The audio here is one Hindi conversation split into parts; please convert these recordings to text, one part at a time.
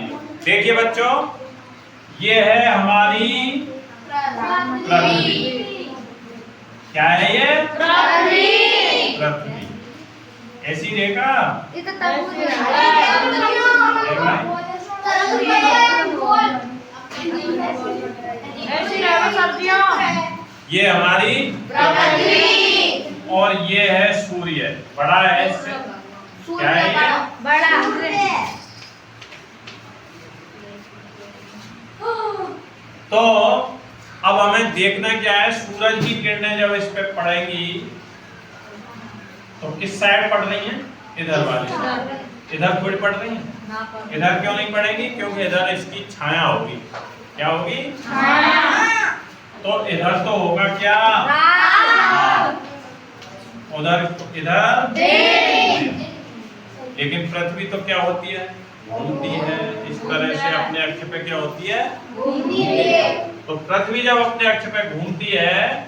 वाली। देखिए बच्चों, ये है हमारी पृथ्वी। क्या है ये? पृथ्वी। ऐसी रेखा ये हमारी पृथ्वी और ये है सूर्य, बड़ा है इससे। क्या है ये? बड़ा। तो अब हमें देखना क्या है, सूरज की किरणें जब इस पे पड़ेंगी तो किस साइड पड़ रही हैं? इधर वाली। इधर थोड़ी पड़ रही हैं। इधर क्यों नहीं पड़ेगी? क्योंकि इधर इसकी छाया होगी। क्या होगी? छाया। तो इधर तो होगा क्या? उधर इधर। लेकिन पृथ्वी तो क्या होती है? घूमती है। इस तरह से अपने अक्ष पे क्या होती है? घूमती है। तो पृथ्वी जब अपने अक्ष पे घूमती है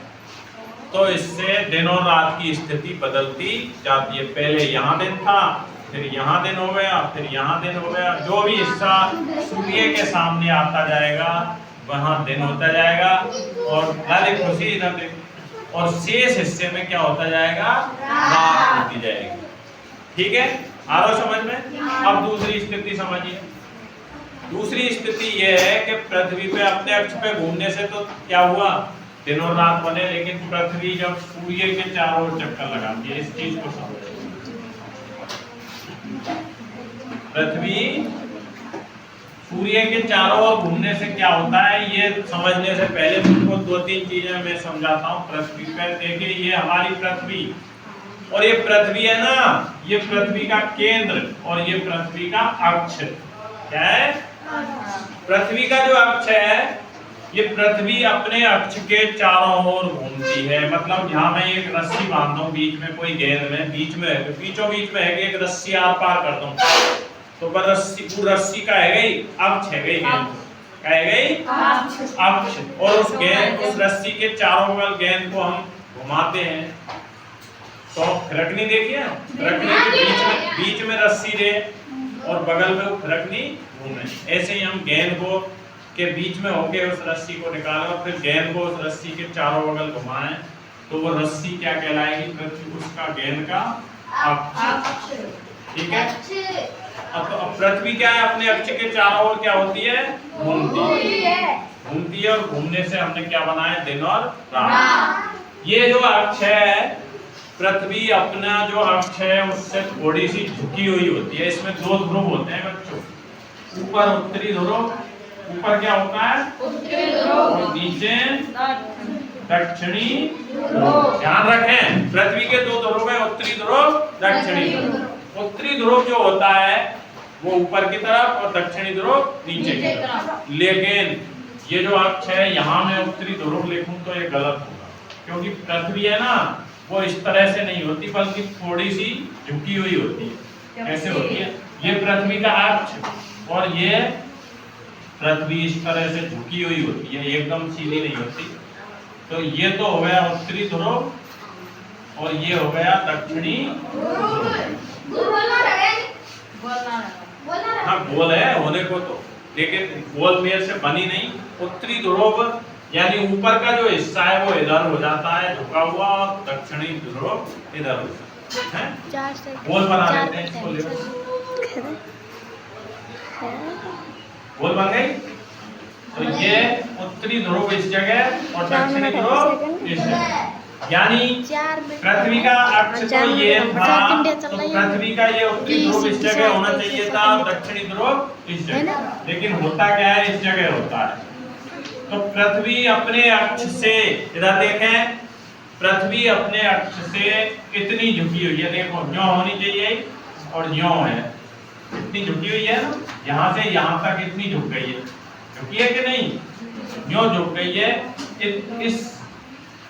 तो इससे दिन और रात की स्थिति बदलती जाती है। पहले यहाँ दिन था, फिर यहाँ दिन हो गया, फिर यहाँ दिन हो गया। जो भी हिस्सा सूर्य के सामने आता जाएगा वहां दिन होता जाएगा और लाली खुशी इधर देख, और शेष हिस्से में क्या होता जाएगा? रात होती जाएगी। ठीक है, आ रहा समझ में? अब दूसरी स्थिति समझिए। दूसरी स्थिति यह है कि पृथ्वी पे अपने अक्ष पे घूमने से तो क्या हुआ? दिन और रात बने, लेकिन पृथ्वी जब सूर्य के चारों ओर चक्कर लगाती है, इस चीज को समझो। पृथ्वी सूर्य के चारों ओर घूमने से क्या होता है, ये समझने से पहले तुमको दो तीन चीजें मैं समझाता हूँ। पृथ्वी पे देखिए, ये हमारी पृथ्वी और ये पृथ्वी है ना, ये पृथ्वी का केंद्र और ये पृथ्वी का अक्ष। क्या है? पृथ्वी का जो अक्ष है, ये पृथ्वी अपने अक्ष के चारों ओर घूमती है। मतलब जहां मैं एक रस्सी बांधता हूँ बीच में, कोई गेंद में बीच में है, बीचों बीच में है कि एक रस्सी आर पार कर दूं तो पर रस्सी का है गई अक्ष है गई गेंद का है गई अक्ष। और उस गेंद, उस रस्सी के चारों बगल गेंद को हम घुमाते हैं तो फिरकनी देखिए, फिरकनी के बीच में रस्सी दे और बगल में वो फिरकनी घूमे। ऐसे ही हम गेंद को के बीच में होके उस रस्सी को निकालें और फिर गेंद को उस रस्सी के चारों बगल घुमाएं तो वो रस्सी क्या कहलाएगी? पृथ्वी, उसका गेंद का अक्ष। ठीक है। अब तो पृथ्वी क्या है? अपने अक्ष के चारों ओर क्या होती है? घूमती है और घूमने से हमने क्या बनाया? दिन और रात। ये जो अक्ष है, पृथ्वी अपना जो अक्ष है उससे थोड़ी सी झुकी हुई होती है। इसमें दो ध्रुव होते हैं बच्चों, ऊपर उत्तरी ध्रुव, ऊपर क्या होता है? उत्तरी ध्रुव, और नीचे दक्षिणी ध्रुव। ध्यान रखें, पृथ्वी के दो ध्रुव है, उत्तरी ध्रुव, दक्षिणी ध्रुव। उत्तरी ध्रुव जो होता है वो ऊपर की तरफ और दक्षिणी ध्रुव नीचे की तरफ। लेकिन ये जो अक्ष है, यहाँ मैं उत्तरी ध्रुव लिखूं तो ये गलत होगा, क्योंकि पृथ्वी है ना वो इस तरह से नहीं होती बल्कि थोड़ी सी झुकी हुई होती है। कैसे होती है? ये पृथ्वी का अक्ष और ये पृथ्वी इस तरह से झुकी हुई होती है, एकदम सीधी नहीं होती। तो ये तो हो गया उत्तरी ध्रुव और ये हो गया दक्षिणी ध्रुव। हाँ गोल है होने को तो, लेकिन गोल मेर से बनी नहीं। उत्तरी ध्रुव यानी ऊपर का जो हिस्सा है वो इधर हो जाता है झुका हुआ, और दक्षिणी ध्रुव इधर हो जाता है। गोल बना लेते हैं इसको। गोल बन गई। तो ये उत्तरी ध्रुव इस जगह और दक्षिणी ध्रुव इस जगह। यानी पृथ्वी का अक्ष तो ये था, तो पृथ्वी का ये उत्तरी ध्रुव इस जगह होना चाहिए था, दक्षिणी ध्रुव इस जगह। लेकिन होता क्या है? इस जगह होता है। तो पृथ्वी अपने अक्ष से, इधर देखें, पृथ्वी अपने अक्ष से इतनी झुकी हुई है। देखो न्यों होनी चाहिए और न्यों है, इतनी झुकी हुई है ना, यहाँ से यहाँ तक इतनी झुक गई है। झुकी है कि नहीं? न्यों झुक गई है। इस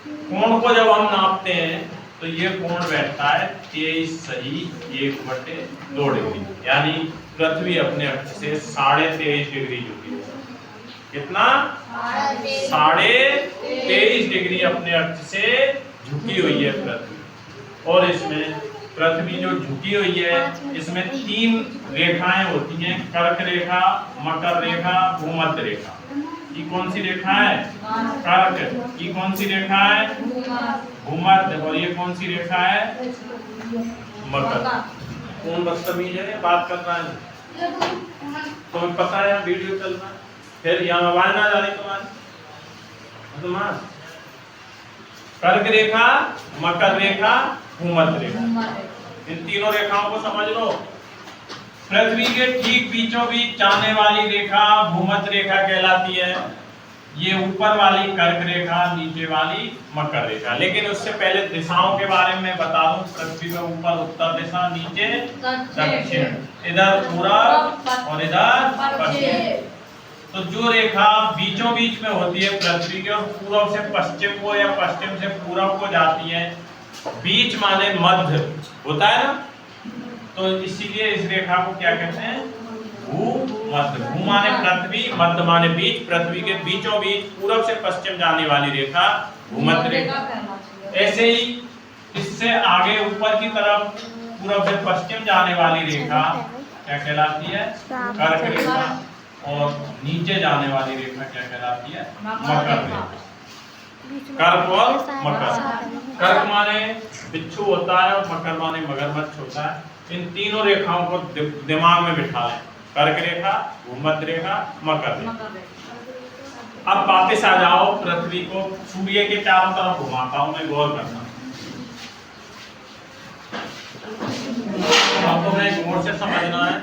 कोण को जब हम नापते हैं तो ये कोण बैठता है 23 सही 1/2 डिग्री। यानी पृथ्वी अपने अक्ष से 23.5 डिग्री झुकी है। कितना? 23.5 डिग्री अपने अक्ष से झुकी हुई है पृथ्वी। और इसमें पृथ्वी जो झुकी हुई है इसमें 3 रेखाएं होती हैं, कर्क रेखा, मकर रेखा, भूमध्य रेखा। ये कौन सी रेखा है? कर्क। ये कौन सी रेखा है? भूमध्य। और ये कौन सी रेखा है? मकर। कौन बदतमीज है बात कर रहा है? तुम्हें पता है वीडियो चल रहा है, फिर यहाँ आवाज ना जा रही तुम्हारी। कर्क रेखा, मकर रेखा, भूमध्य रेखा, इन तीनों रेखाओं को समझ लो। पृथ्वी के ठीक बीचों बीच जाने वाली रेखा भूमध्य रेखा कहलाती है। ये ऊपर वाली कर्क रेखा, नीचे वाली मकर रेखा। लेकिन उससे पहले दिशाओं के बारे में बता दूं। पृथ्वी में ऊपर उत्तर दिशा, नीचे दक्षिण, इधर पूरब और इधर पश्चिम। तो जो रेखा बीचों बीच में होती है पृथ्वी के, और पूर्व से पश्चिम को या पश्चिम से पूरब को जाती है, बीच माने मध्य होता है ना, तो इसीलिए इस रेखा को क्या कहते हैं? भूमध्य। भू माने पृथ्वी, मध्य माने बीच। पृथ्वी के बीचों बीच पूरब से पश्चिम जाने वाली रेखा भूमध्य रेखा। ऐसे ही इससे आगे ऊपर की तरफ पूरब से पश्चिम जाने वाली रेखा क्या कहलाती है? कर्क रेखा। और नीचे जाने वाली रेखा क्या कहलाती है? मकर रेखा। कर्क और मकर। कर्क माने बिच्छू होता है और मकर माने मगरमच्छ होता है। इन तीनों रेखाओं को दिमाग में बिठा लें। कर्क रेखा, भूमध्य रेखा, मकर रेखा। अब वापस आ जाओ पृथ्वी को सूर्य के चारों तरफ घुमाता हूं मैं, गौर करना। अब तुम्हें गौर से समझना है।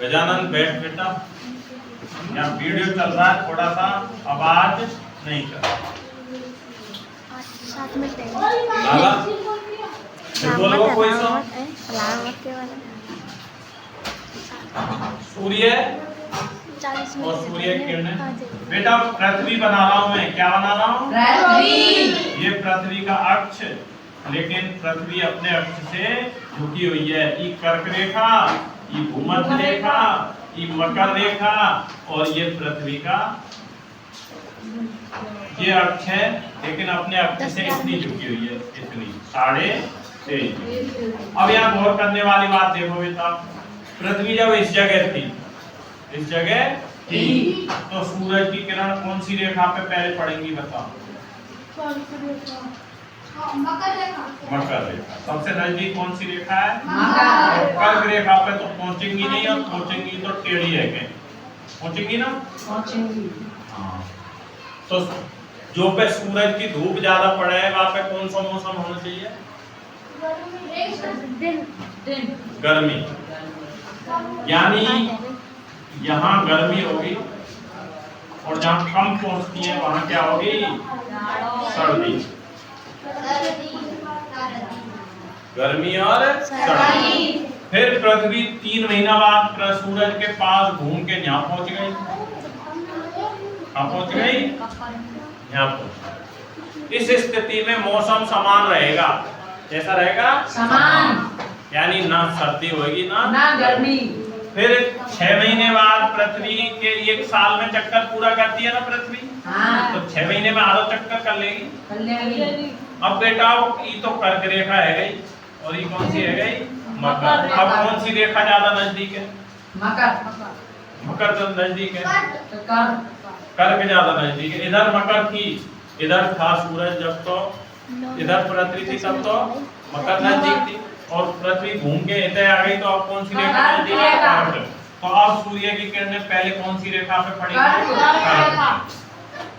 गजानन बैठ बेटा, यहाँ वीडियो चल रहा है, थोड़ा सा आवाज नहीं कर रहा। बोलो कोई सूर्य और सूर्य किरणें। बेटा पृथ्वी बना रहा हूं मैं, क्या बना रहा हूं? पृथ्वी। ये पृथ्वी का अक्ष, लेकिन पृथ्वी अपने अक्ष से झुकी हुई है। ये कर्क रेखा, ये भूमध्य रेखा, ये मकर रेखा, और ये पृथ्वी का ये अक्ष है, लेकिन अपने अक्ष से इतनी झुकी हुई है, इतनी 3.5। अब यहाँ गौर करने वाली बात देखो बेटा, पृथ्वी जब इस जगह थी, इस जगह थी, तो सूरज की किरण कौन सी रेखा पे पहले पड़ेंगी बताओ? मकर रेखा। सबसे नजदीक कौन सी रेखा है? मकर। कर्क रेखा पे तो पहुंचेंगी नहीं, और पहुंचेंगी तो टेढ़ी है, क्या पहुंचेंगी ना? पहुंचेंगी। हाँ। तो जो पे सूरज की धूप ज्यादा पड़े है वहां पे कौन सा मौसम होना चाहिए? गर्मी। यानी यहाँ गर्मी होगी, और जहाँ कम पहुंचती है वहां क्या होगी? सर्दी। गर्मी और सर्दी। फिर पृथ्वी 3 महीना बाद सूरज के पास घूम के यहाँ पहुंच गई। कहाँ पहुंच गई? यहाँ पहुंच। इस स्थिति में मौसम समान रहेगा। कैसा रहेगा? समान। यानी ना सर्दी होगी ना गर्मी। फिर 6 महीने बाद पृथ्वी के 1 साल में चक्कर पूरा करती है ना पृथ्वी। हाँ। तो 6 महीने में आधा चक्कर कर लेगी। अब बेटा ये तो कर्क रेखा है गई, और ये कौन सी है गई? मकर। अब कौन सी रेखा ज्यादा नजदीक है? मकर। मकर तो नजदीक है, कर्क ज्यादा नजदीक है। इधर मकर थी, इधर था सूरज जब, तो इधर पृथ्वी थी तब तो मकर नजदीक थी, और पृथ्वी घूम के इधर आ गई, तो अब कौन सी रेखा नजदीक है? कर्क। तो अब सूर्य की किरणें पहले कौन सी रेखा पे पड़ेंगी?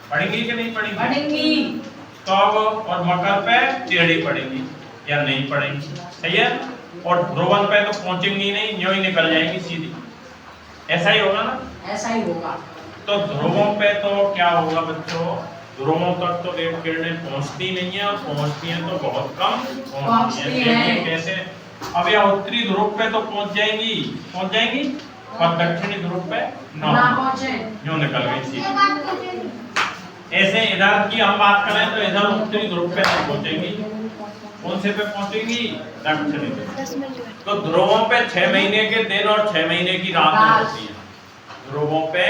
पड़ेंगी कि नहीं पड़ेंगी? तो अब और मकर पे टेढ़ी पड़ेंगी या नहीं पड़ेंगी? सही है। और ध्रुवन पे तो पहुंचेंगी नहीं, यूं ही निकल जाएंगी सीधी। ऐसा ही होगा ना? ऐसा ही होगा। तो ध्रुवों पे तो क्या होगा बच्चों? ध्रुवों तक तो किरणें पहुंचती नहीं है, और पहुंचती हैं तो बहुत कम पहुंचती हैं। कैसे? अब यह उत्तरी ध्रुव पे तो पहुंच जाएंगी, और दक्षिणी ध्रुव पे ना पहुंचे, यूं निकल गई सीधी। ऐसे इधर की हम बात करें तो इधर उत्तरी ध्रुव पे नहीं पहुंचेंगी। कौन से पे पहुंचेंगी? दक्षिणी पे। तो ध्रुवों पे 6 महीने के दिन और 6 महीने की रातें होती हैं। ध्रुवों पे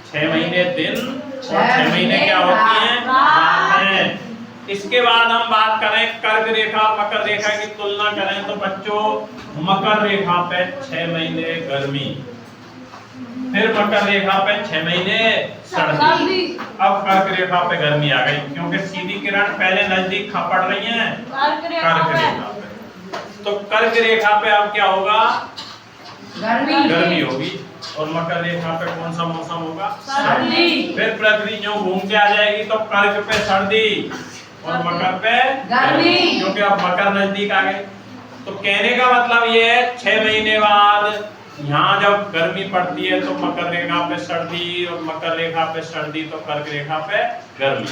6 महीने दिन और 6 महीने क्या होती हैं? रातें। इसके बाद हम बात करें कर्क रेखा और मकर रेखा की तुलना करें तो बच्चों मकर रेखा पे 6 महीने गर्मी, फिर मकर रेखा पे 6 महीने सर्दी, अब कर्क रेखा पे गर्मी आ गई क्योंकि सीधी किरण पहले नजदीक पड़ रही है कर्क रेखा पे। तो कर्क रेखा पे अब क्या होगा, गर्मी होगी, और मकर रेखा पे कौन सा मौसम होगा, सर्दी। फिर पृथ्वी जो घूम के आ जाएगी तो कर्क पे सर्दी और मकर पे गर्मी, क्योंकि अब मकर नजदीक आ गए। तो कहने का मतलब ये है 6 महीने बाद यहाँ जब गर्मी पड़ती है तो मकर रेखा पे सर्दी, और मकर रेखा पे सर्दी तो कर्क रेखा पे गर्मी।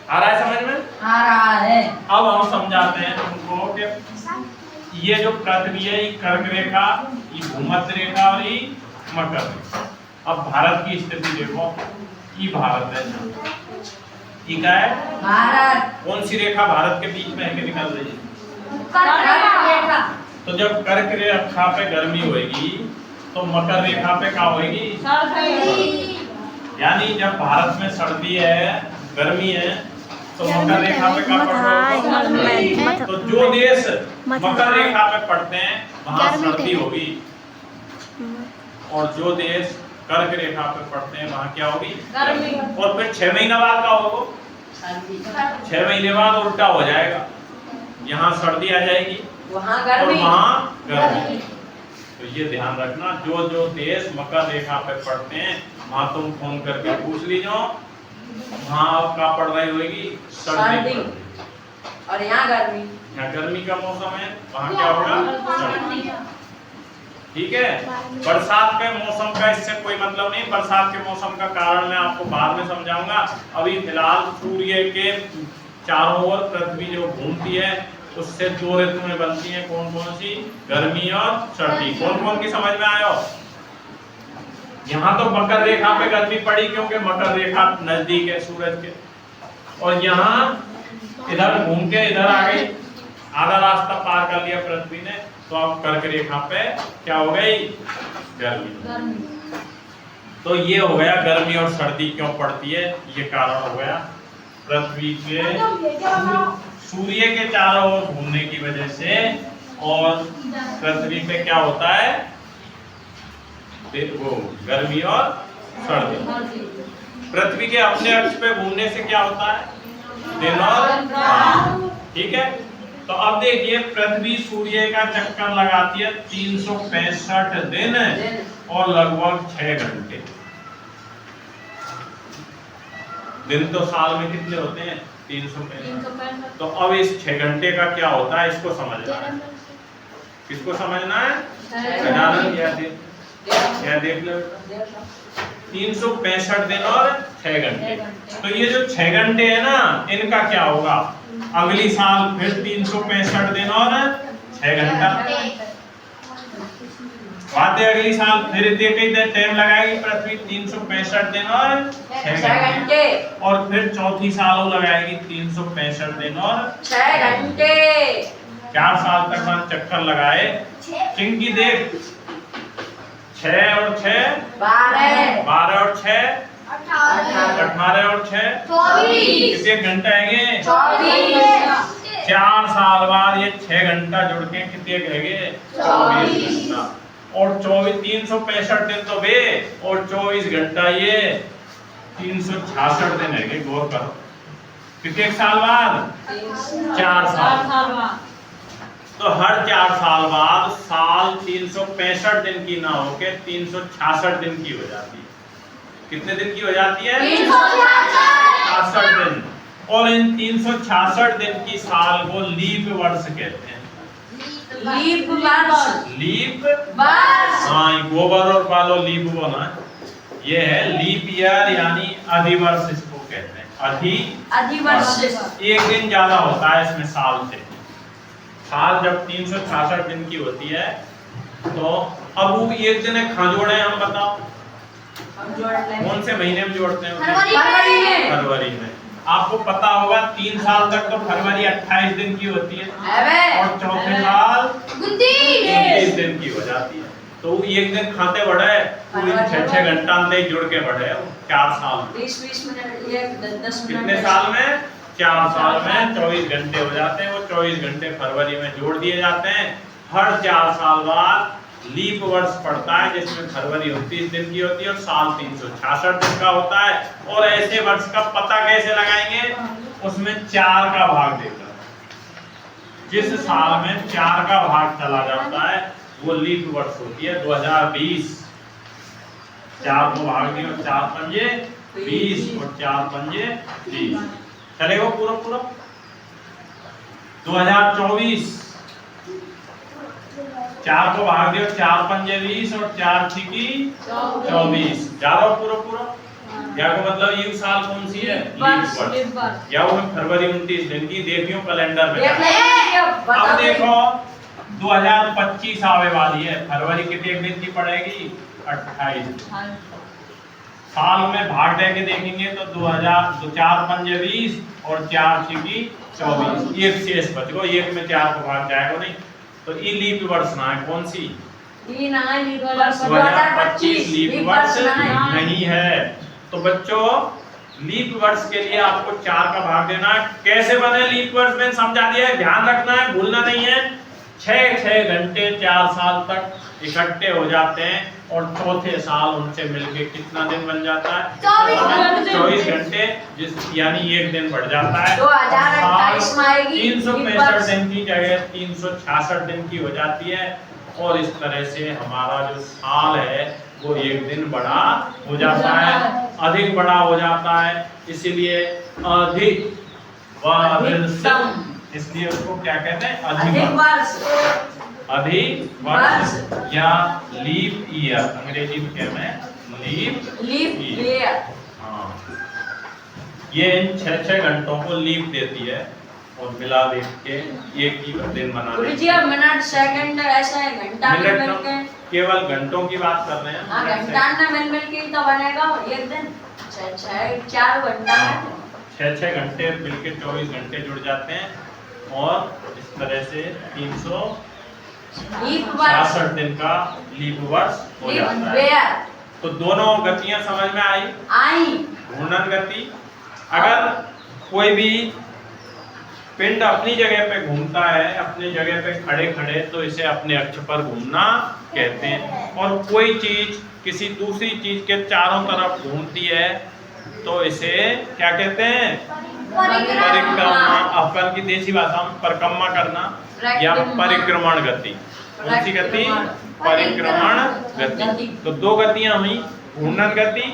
आ रहा है समझ में? आ रहा है। अब हम समझाते हैं तुमको कि ये जो पृथ्वी है ये कर्क रेखा, ये भूमध्य रेखा और ये मकर रेखा। अब भारत की स्थिति देखो, ये भारत है, ये क्या है, भारत। कौन सी रेखा भारत के बीच में है कि निकल रही है, कर्क रेखा। तो जब कर्क रेखा पे गर्मी होगी तो मकर रेखा पे क्या होगी, यानी जब भारत में सर्दी है, गर्मी है, तो मकर रेखा पे क्या पड़ता है, तो जो देश मकर रेखा पे पड़ते हैं वहाँ सर्दी होगी, और जो देश कर्क रेखा पे पड़ते हैं वहाँ क्या होगी, गर्मी। और फिर 6 महीना बाद का होगा, 6 महीने बाद उल्टा हो जाएगा, यहाँ सर्दी आ जाएगी वहाँ और वहाँ गर्मी। तो ये ध्यान रखना, जो जो देश मकर रेखा पे पड़ते हैं वहाँ तुम फोन करके पूछ लीजिए, वहाँ क्या पड़ रही होगी, सर्दी। और यहाँ गर्मी, यहाँ गर्मी का मौसम है, वहाँ क्या होगा, सर्दी। ठीक है। बरसात के मौसम का इससे कोई मतलब नहीं, बरसात के मौसम का कारण मैं आपको बाद में समझाऊंगा। अभी फिलहाल सूर्य के चारों ओर पृथ्वी जो घूमती है उससे 2 ऋतुएं बनती हैं, कौन कौन सी, गर्मी और सर्दी। कौन कौन की समझ में आयो? यहाँ तो मकर रेखा पे गर्मी पड़ी क्योंकि मकर रेखा नजदीक है सूरज के, और यहाँ इधर घूम के इधर आ गई, आधा रास्ता पार कर लिया पृथ्वी ने, तो अब कर्क रेखा पे क्या हो गई, गर्मी। तो ये हो गया गर्मी और सर्दी क्यों पड़ती है, ये कारण हो गया पृथ्वी के सूर्य के चारों ओर घूमने की वजह से। और पृथ्वी पे क्या होता है, वो गर्मी और सर्दी। पृथ्वी के अपने अक्ष पे घूमने से क्या होता है, दिन और रात। ठीक है। तो अब देखिए पृथ्वी सूर्य का चक्कर लगाती है 365 दिन और लगभग 6 घंटे। दिन तो साल में कितने होते हैं, 365। तो अब इस 6 घंटे का क्या होता है, इसको समझना है। किसको समझना है, गजानन क्या देख लो, 365 दिन और 6 घंटे। तो ये जो 6 घंटे है ना, इनका क्या होगा, अगली साल फिर 365 दिन और 6 घंटा। बातें अगली साल फिर देखे टाइम लगाएगी पृथ्वी 365 दिन और 6 घंटे, और फिर चौथी साल वो लगाएगी 365 दिन और 6 घंटे। 4 साल तक हम चक्कर लगाए। चिंकी देख, 6 और 6 12, 12 और 6 18 और 6 24। कितने घंटे आएंगे, 24। 4 साल बाद ये 6 घंटा जुड़ के कितने कहेंगे, 24 घंटा। और 365 दिन तो बे, और 24 घंटा ये 366 दिन है। गौर करो, कितने साल बाद, 4 साल। तो हर 4 साल बाद साल 365 दिन की ना होके 366 दिन की हो जाती है। कितने दिन की हो जाती है, 366 दिन। और इन 366 दिन की साल को लीप वर्ष कहते हैं। लीप वर्ष, लीप वर्ष, हाँ, गोबर और पालो लीप बोना, ये है लीप ईयर यानी अधिवर्ष इसको कहते हैं। अधिवर्ष। एक दिन ज्यादा होता है इसमें साल से। साल जब 366 दिन की होती है तो अब वो एक दिन है कहाँ जोड़े, हम बताओ कौन से महीने में जोड़ते हैं, फरवरी में। आपको पता होगा 3 साल तक तो फरवरी 28 दिन की होती है, और चौथे साल 29 दिन की हो जाती है। तो एक दिन खाते बढ़े, पूरी 6 घंटा अंदर जुड़ के बढ़े 4 साल। 20 मिनट, 10 मिनट। कितने साल में, 4 साल में 24 घंटे हो जाते हैं। वो 24 घंटे फरवरी में जोड़ दिए जाते हैं। हर 4 साल बाद लीप वर्ष पड़ता है जिसमें फरवरी 29 दिन की होती है और साल 366 दिन का होता है। और ऐसे वर्ष का पता कैसे लगाएंगे? उसमें 4 का भाग देकर, जिस साल में 4 का भाग चला जाता है वो लीप वर्ष होती है। 2020 4 को भाग दिया, 4 पंजे 20 और 4 पंजे 30, चलेगा पूरा पूरा। 2024 4 को भाग दियो, 4 पंजे 20 और 4 छिकी 24, जा रहा पूरा पूरा। या को मतलब ये साल कौन सी है? लीप वर्ष। या वो फरवरी 29 दिन की, देखियो कैलेंडर में। अब देखो 2025 आवे वाली है, फरवरी कितने दिन की पड़ेगी? 28। साल में भाग दे के देखेंगे तो 4 पंजे 20 और 4 छिकी 24, एक शेष बच गो, एक में 4 को भाग जाएगा नहीं, तो ये लीप वर्ष ना है। कौन सी? 2025 लीप वर्ष नहीं है। तो बच्चों लीप वर्ष के लिए आपको 4 का भाग देना है। कैसे बने लीप वर्ष में समझा दिया है, ध्यान रखना है, भूलना नहीं है। 6 घंटे 4 साल तक इकट्ठे हो जाते हैं और चौथे साल उनसे मिलके कितना दिन बन जाता है? 24 घंटे, जिस यानी एक दिन बढ़ जाता है। 2028 में आएगी 365 दिन की जगह 366 दिन की हो जाती है। और इस तरह से हमारा जो साल है वो एक दिन बड़ा हो जाता है, अधिक बड़ा हो जाता है। इसीलिए अधिक वर्ष, इसलिए उसको क्या कहते हैं? अधिक वर्ष, अधिक वर्ष या लीप ईयर, अंग्रेजी में कहते हैं लीप ईयर। हाँ, ये इन 6 घंटों को लीप देती है और मिला दे के एक ही दिन बना देती है। मिनट सेकंड ऐसा है, घंटा मिनट मिल के केवल घंटों की बात कर रहे हैं। हाँ, घंटा ना मिल के तो बनेगा एक दिन। 4 घंटा है, 6 घंटे मिलके 24 घंटे जुड़ जाते हैं और इस तरह से 366 दिन का लीप वर्ष हो जाता है। तो दोनों गतियां समझ में आई? घूर्णन गति, अगर कोई भी पिंड अपनी जगह पे घूमता है, अपनी जगह पे खड़े खड़े, तो इसे अपने अक्ष पर घूमना कहते हैं। और कोई चीज किसी दूसरी चीज के चारों तरफ घूमती है तो इसे क्या कहते हैं? परिक्रमा। अपन की देसी भाषा में परिक्रमा करना या परिक्रमण गति। कौन सी गति? परिक्रमण गति। तो 2 गतियां हुई, घूर्णन गति,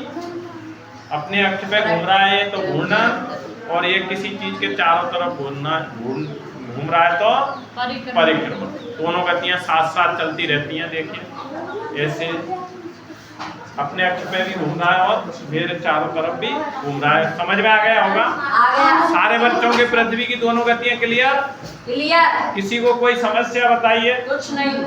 अपने अक्ष पे घूम रहा है तो घूर्णन, और ये किसी चीज के चारों तरफ घूम रहा है तो परिक्रमण। दोनों गतियां साथ साथ चलती रहती हैं। देखिए ऐसे अपने अक्ष पे भी घूम रहा है और मेरे चारों तरफ भी घूम रहा है। समझ में आ गया होगा? सारे बच्चों के पृथ्वी की दोनों गतियां क्लियर? किसी को कोई समस्या बताइए? कुछ नहीं।